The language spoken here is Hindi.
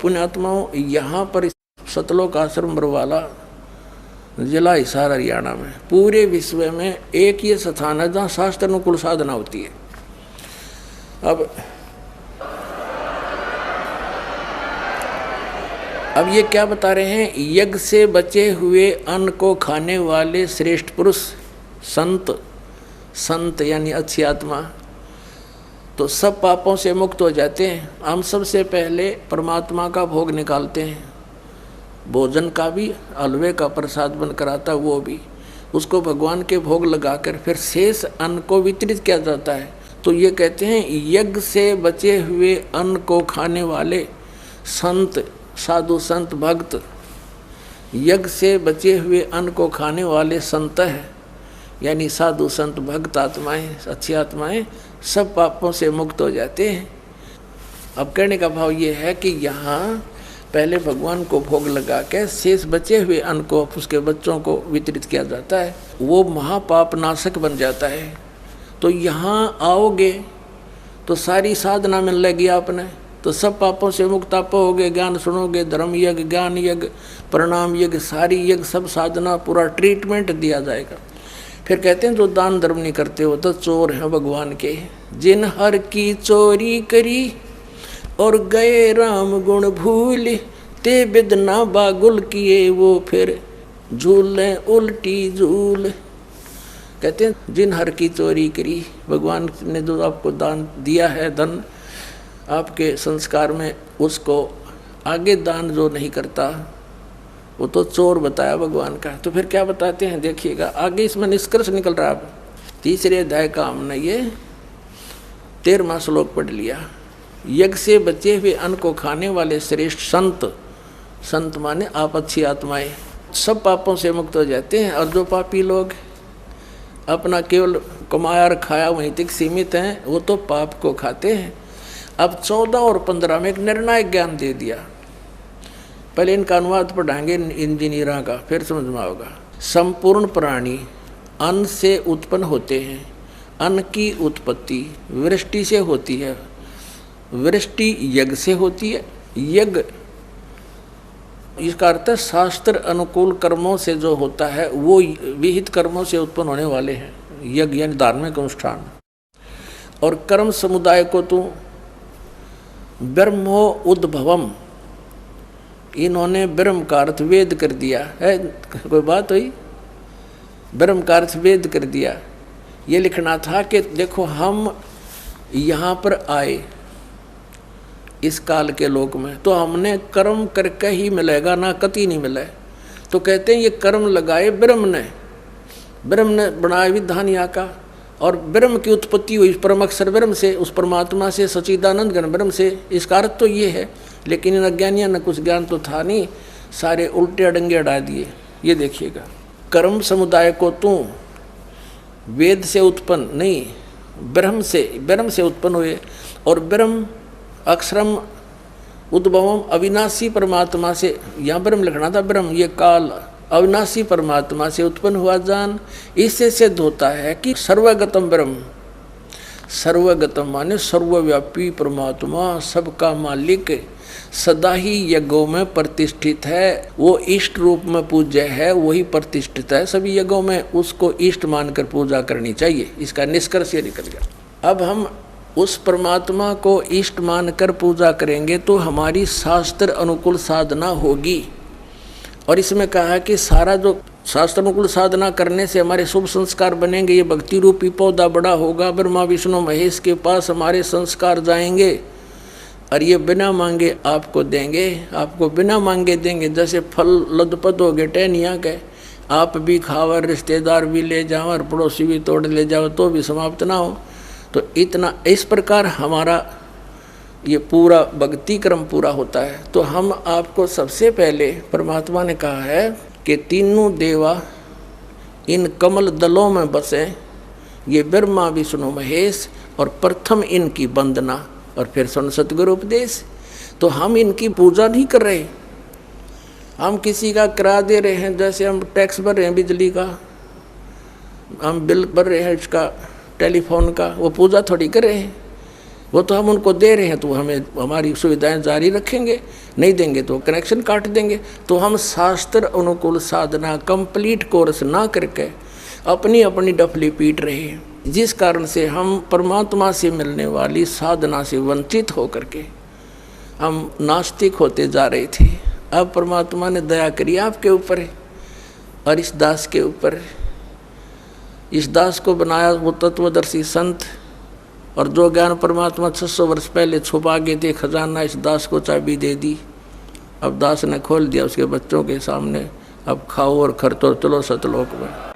पुण्यात्माओं, यहाँ पर सतलोक आश्रम बरवाला जिला हिसार हरियाणा में पूरे विश्व में एक ये स्थान है जहाँ शास्त्र अनुकूल साधना होती है। अब ये क्या बता रहे हैं, यज्ञ से बचे हुए अन्न को खाने वाले श्रेष्ठ पुरुष संत यानी अच्छी आत्मा तो सब पापों से मुक्त हो जाते हैं। हम सबसे पहले परमात्मा का भोग निकालते हैं, भोजन का भी, हलवे का प्रसाद बनकर आता वो भी, उसको भगवान के भोग लगाकर फिर शेष अन्न को वितरित किया जाता है। तो ये कहते हैं यज्ञ से बचे हुए अन्न को खाने वाले संत, साधु संत भक्त, यज्ञ से बचे हुए अन्न को खाने वाले संत है यानी साधु संत भक्त आत्माएं, अच्छी आत्माएं सब पापों से मुक्त हो जाते हैं। अब कहने का भाव ये है कि यहाँ पहले भगवान को भोग लगा के शेष बचे हुए अन्न को उसके बच्चों को वितरित किया जाता है, वो महापाप नाशक बन जाता है। तो यहाँ आओगे तो सारी साधना मिल लेगी आपने, तो सब पापों से मुक्त आप होगे। ज्ञान सुनोगे, धर्म यज्ञ, ज्ञान यज्ञ, प्रणाम यज्ञ, सारी यज्ञ, सब साधना, पूरा ट्रीटमेंट दिया जाएगा। फिर कहते हैं जो दान धर्म नहीं करते हो तो चोर हैं भगवान के। जिन हर की चोरी करी और गए राम गुण भूल, ते बिदना बागुल किए वो फिर झूलें उल्टी झूल। कहते हैं जिन हर की चोरी करी, भगवान ने जो आपको दान दिया है, धन आपके संस्कार में, उसको आगे दान जो नहीं करता वो तो चोर बताया भगवान का। तो फिर क्या बताते हैं देखिएगा, आगे इसमें निष्कर्ष निकल रहा है। तीसरे अध्याय का हमने ये 13वां श्लोक पढ़ लिया। यज्ञ से बचे हुए अन्न को खाने वाले श्रेष्ठ संत माने आप अच्छी आत्माएं सब पापों से मुक्त हो जाते हैं। और जो पापी लोग अपना केवल कमाया और खाया वहीं तक सीमित हैं, वो तो पाप को खाते हैं। अब 14 और 15 में एक निर्णायक ज्ञान दे दिया। पहले इनका अनुवाद पढ़ाएंगे इंजीनियरों का, फिर समझ में आएगा। संपूर्ण प्राणी अन्न से उत्पन्न होते हैं। अन्न की उत्पत्ति वृष्टि से होती है, वृष्टि यज्ञ से होती है। यज्ञ इसका अर्थ है शास्त्र अनुकूल कर्मों से जो होता है वो विहित कर्मों से उत्पन्न होने वाले हैं, यज्ञ यानी धार्मिक अनुष्ठान। और कर्म समुदाय को तो ब्रह्मो उद्भवम, इन्होंने ब्रह्म का अर्थ वेद कर दिया है। कोई बात हुई, ब्रह्म का अर्थ वेद कर दिया। ये लिखना था कि देखो हम यहाँ पर आए इस काल के लोक में, तो हमने कर्म करके ही मिलेगा, ना कति नहीं मिले। तो कहते हैं ये कर्म लगाए ब्रह्म ने बनाया विधान यहाँ का, और ब्रह्म की उत्पत्ति हुई परम अक्षर ब्रह्म से, उस परमात्मा से, सच्चिदानंद घन ब्रह्म से। इसका अर्थ तो ये है, लेकिन इन अज्ञानियों ने कुछ ज्ञान तो था नहीं, सारे उल्टे अडंगे अड़ा दिए। ये देखिएगा, कर्म समुदाय को तू वेद से उत्पन्न नहीं, ब्रह्म से उत्पन्न हुए। और ब्रह्म अक्षरम उद्भवम अविनाशी परमात्मा से, यहाँ ब्रह्म लिखना था, ब्रह्म ये काल अविनाशी परमात्मा से उत्पन्न हुआ जान। इससे सिद्ध होता है कि सर्वगतम ब्रह्म, सर्वगतम माने सर्वव्यापी परमात्मा, सबका मालिक, सदा ही यज्ञों में प्रतिष्ठित है। वो इष्ट रूप में पूज्य है, वही प्रतिष्ठित है सभी यज्ञों में, उसको इष्ट मानकर पूजा करनी चाहिए। इसका निष्कर्ष ये निकल गया। अब हम उस परमात्मा को इष्ट मानकर पूजा करेंगे तो हमारी शास्त्र अनुकूल साधना होगी। और इसमें कहा है कि सारा जो शास्त्र अनुकूल साधना करने से हमारे शुभ संस्कार बनेंगे। ये भक्ति रूपी पौधा बड़ा होगा, ब्रह्मा विष्णु महेश के पास हमारे संस्कार जाएंगे, और ये बिना मांगे आपको देंगे, आपको बिना मांगे देंगे। जैसे फल लदपद हो गए टहनिया के, आप भी खाओ, रिश्तेदार भी ले जाओ, और पड़ोसी भी तोड़ ले जाओ तो भी समाप्त ना हो। तो इतना इस प्रकार हमारा ये पूरा भक्ति क्रम पूरा होता है। तो हम आपको सबसे पहले परमात्मा ने कहा है कि तीनों देवा इन कमल दलों में बसे, ये ब्रह्मा विष्णु महेश, और प्रथम इनकी वंदना और फिर सुन सतगुरु उपदेश। तो हम इनकी पूजा नहीं कर रहे, हम किसी का किराया दे रहे हैं। जैसे हम टैक्स भर रहे हैं बिजली का, हम बिल भर रहे हैं इसका टेलीफोन का, वो पूजा थोड़ी कर रहे हैं। वो तो हम उनको दे रहे हैं, तो हमें हमारी सुविधाएं जारी रखेंगे, नहीं देंगे तो कनेक्शन काट देंगे। तो हम शास्त्र अनुकूल साधना कंप्लीट कोर्स ना करके अपनी अपनी डफली पीट रहे हैं, जिस कारण से हम परमात्मा से मिलने वाली साधना से वंचित होकर के हम नास्तिक होते जा रहे थे। अब परमात्मा ने दया करी आपके ऊपर और इस दास के ऊपर। इस दास को बनाया वो तत्वदर्शी संत, और जो ज्ञान परमात्मा 600 वर्ष पहले छुपा गए थे खजाना, इस दास को चाबी दे दी। अब दास ने खोल दिया उसके बच्चों के सामने, अब खाओ और खर्चो, चलो सतलोक में।